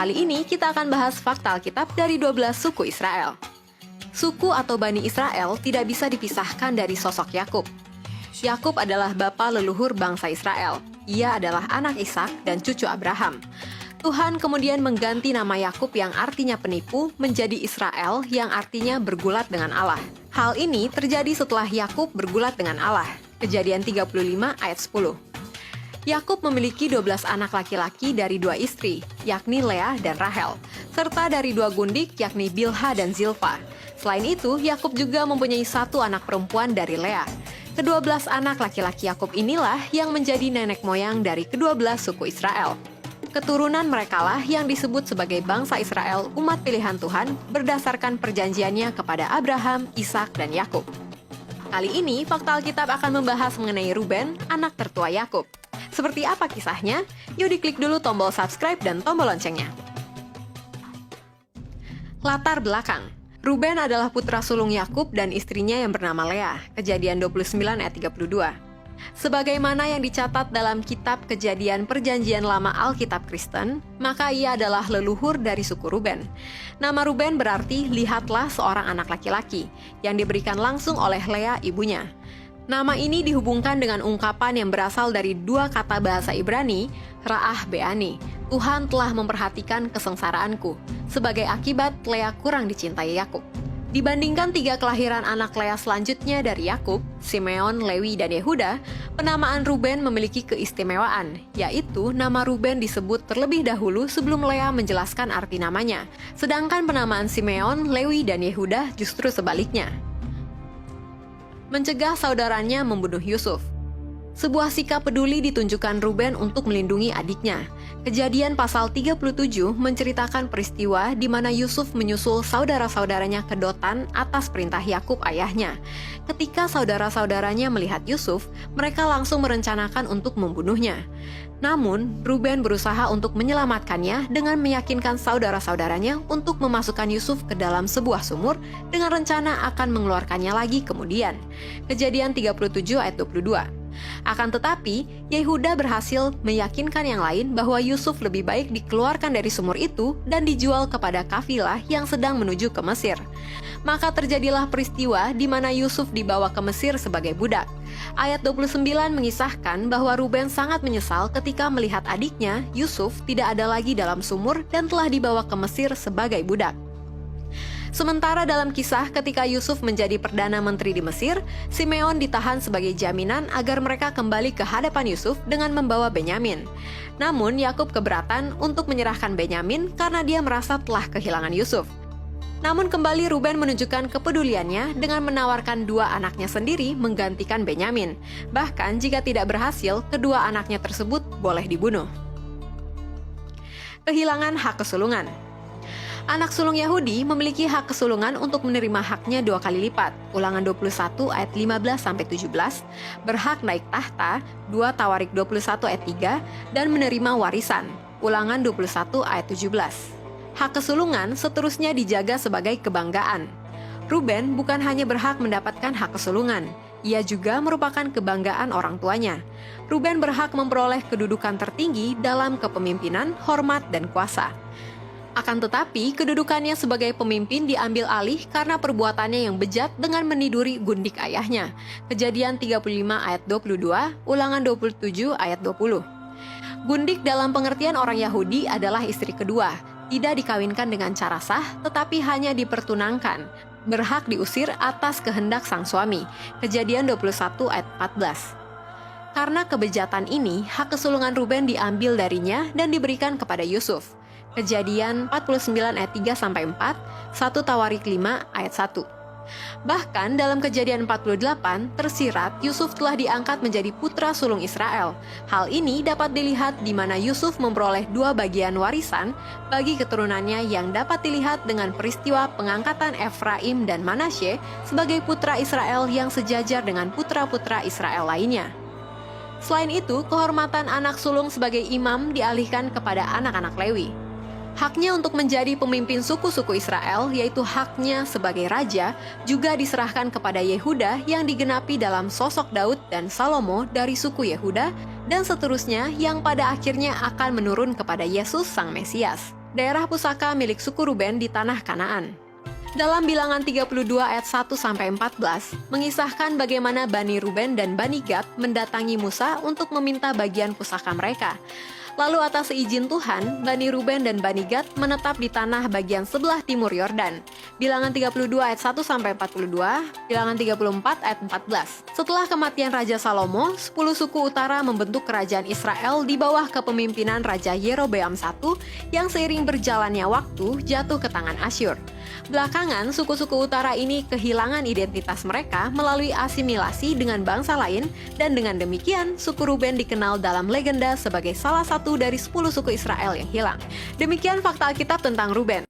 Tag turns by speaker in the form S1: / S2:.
S1: Kali ini kita akan bahas fakta Alkitab dari 12 suku Israel. Suku atau Bani Israel tidak bisa dipisahkan dari sosok Yakub. Yakub adalah bapa leluhur bangsa Israel. Ia adalah anak Ishak dan cucu Abraham. Tuhan kemudian mengganti nama Yakub yang artinya penipu menjadi Israel yang artinya bergulat dengan Allah. Hal ini terjadi setelah Yakub bergulat dengan Allah. Kejadian 35 ayat 10. Yakub memiliki 12 anak laki-laki dari 2 istri, yakni Leah dan Rahel, serta dari 2 gundik, yakni Bilha dan Zilpa. Selain itu, Yakub juga mempunyai 1 anak perempuan dari Leah. Ke-12 anak laki-laki Yakub inilah yang menjadi nenek moyang dari ke-12 suku Israel. Keturunan merekalah yang disebut sebagai bangsa Israel, umat pilihan Tuhan, berdasarkan perjanjiannya kepada Abraham, Ishak, dan Yakub. Kali ini, Fakta Alkitab akan membahas mengenai Ruben, anak tertua Yakub. Seperti apa kisahnya? Yuk diklik dulu tombol subscribe dan tombol loncengnya. Latar belakang. Ruben adalah putra sulung Yakub dan istrinya yang bernama Leah. Kejadian 29 ayat 32. Sebagaimana yang dicatat dalam kitab Kejadian Perjanjian Lama Alkitab Kristen, maka ia adalah leluhur dari suku Ruben. Nama Ruben berarti lihatlah seorang anak laki-laki, yang diberikan langsung oleh Leah ibunya. Nama ini dihubungkan dengan ungkapan yang berasal dari 2 kata bahasa Ibrani, Ra'ah Be'ani. Tuhan telah memperhatikan kesengsaraanku, sebagai akibat Leah kurang dicintai Yakub. Dibandingkan 3 kelahiran anak Leah selanjutnya dari Yakub, Simeon, Lewi, dan Yehuda, penamaan Ruben memiliki keistimewaan, yaitu nama Ruben disebut terlebih dahulu sebelum Leah menjelaskan arti namanya, sedangkan penamaan Simeon, Lewi, dan Yehuda justru sebaliknya. Mencegah saudaranya membunuh Yusuf. Sebuah sikap peduli ditunjukkan Ruben untuk melindungi adiknya. Kejadian pasal 37 menceritakan peristiwa di mana Yusuf menyusul saudara-saudaranya ke Dotan atas perintah Yakub ayahnya. Ketika saudara-saudaranya melihat Yusuf, mereka langsung merencanakan untuk membunuhnya. Namun, Ruben berusaha untuk menyelamatkannya dengan meyakinkan saudara-saudaranya untuk memasukkan Yusuf ke dalam sebuah sumur dengan rencana akan mengeluarkannya lagi kemudian. Kejadian 37 ayat 22. Akan tetapi, Yehuda berhasil meyakinkan yang lain bahwa Yusuf lebih baik dikeluarkan dari sumur itu dan dijual kepada kafilah yang sedang menuju ke Mesir. Maka terjadilah peristiwa di mana Yusuf dibawa ke Mesir sebagai budak. Ayat 29 mengisahkan bahwa Ruben sangat menyesal ketika melihat adiknya, Yusuf, tidak ada lagi dalam sumur dan telah dibawa ke Mesir sebagai budak. Sementara dalam kisah ketika Yusuf menjadi Perdana Menteri di Mesir, Simeon ditahan sebagai jaminan agar mereka kembali ke hadapan Yusuf dengan membawa Benyamin. Namun Yakub keberatan untuk menyerahkan Benyamin karena dia merasa telah kehilangan Yusuf. Namun kembali Ruben menunjukkan kepeduliannya dengan menawarkan 2 anaknya sendiri menggantikan Benyamin. Bahkan jika tidak berhasil, kedua anaknya tersebut boleh dibunuh. Kehilangan hak kesulungan. Anak sulung Yahudi memiliki hak kesulungan untuk menerima haknya 2 kali lipat. Ulangan 21 ayat 15-17, berhak naik tahta, 2 Tawarik 21 ayat 3, dan menerima warisan. Ulangan 21 ayat 17. Hak kesulungan seterusnya dijaga sebagai kebanggaan. Ruben bukan hanya berhak mendapatkan hak kesulungan, ia juga merupakan kebanggaan orang tuanya. Ruben berhak memperoleh kedudukan tertinggi dalam kepemimpinan, hormat, dan kuasa. Akan tetapi, kedudukannya sebagai pemimpin diambil alih karena perbuatannya yang bejat dengan meniduri gundik ayahnya. Kejadian 35 ayat 22, Ulangan 27 ayat 20. Gundik dalam pengertian orang Yahudi adalah istri kedua, tidak dikawinkan dengan cara sah, tetapi hanya dipertunangkan, berhak diusir atas kehendak sang suami. Kejadian 21 ayat 14. Karena kebejatan ini, hak kesulungan Ruben diambil darinya dan diberikan kepada Yusuf. Kejadian 49 ayat 3-4, 1 Tawarik 5 ayat 1. Bahkan dalam Kejadian 48 tersirat Yusuf telah diangkat menjadi putra sulung Israel. Hal ini dapat dilihat di mana Yusuf memperoleh 2 bagian warisan bagi keturunannya yang dapat dilihat dengan peristiwa pengangkatan Efraim dan Manasye sebagai putra Israel yang sejajar dengan putra-putra Israel lainnya. Selain itu, kehormatan anak sulung sebagai imam dialihkan kepada anak-anak Lewi. Haknya untuk menjadi pemimpin suku-suku Israel, yaitu haknya sebagai raja, juga diserahkan kepada Yehuda yang digenapi dalam sosok Daud dan Salomo dari suku Yehuda, dan seterusnya yang pada akhirnya akan menurun kepada Yesus Sang Mesias. daerah pusaka milik suku Ruben di tanah Kanaan. Dalam bilangan 32 ayat 1-14, mengisahkan bagaimana Bani Ruben dan Bani Gad mendatangi Musa untuk meminta bagian pusaka mereka. Lalu atas izin Tuhan, Bani Ruben dan Bani Gad menetap di tanah bagian sebelah timur Yordan. Bilangan 32 ayat 1-42, bilangan 34 ayat 14. Setelah kematian Raja Salomo, 10 suku utara membentuk kerajaan Israel di bawah kepemimpinan Raja Yerobeam I yang seiring berjalannya waktu jatuh ke tangan Asyur. Belakangan, suku-suku utara ini kehilangan identitas mereka melalui asimilasi dengan bangsa lain, dan dengan demikian, suku Ruben dikenal dalam legenda sebagai salah satu dari 10 suku Israel yang hilang. Demikian fakta Alkitab tentang Ruben.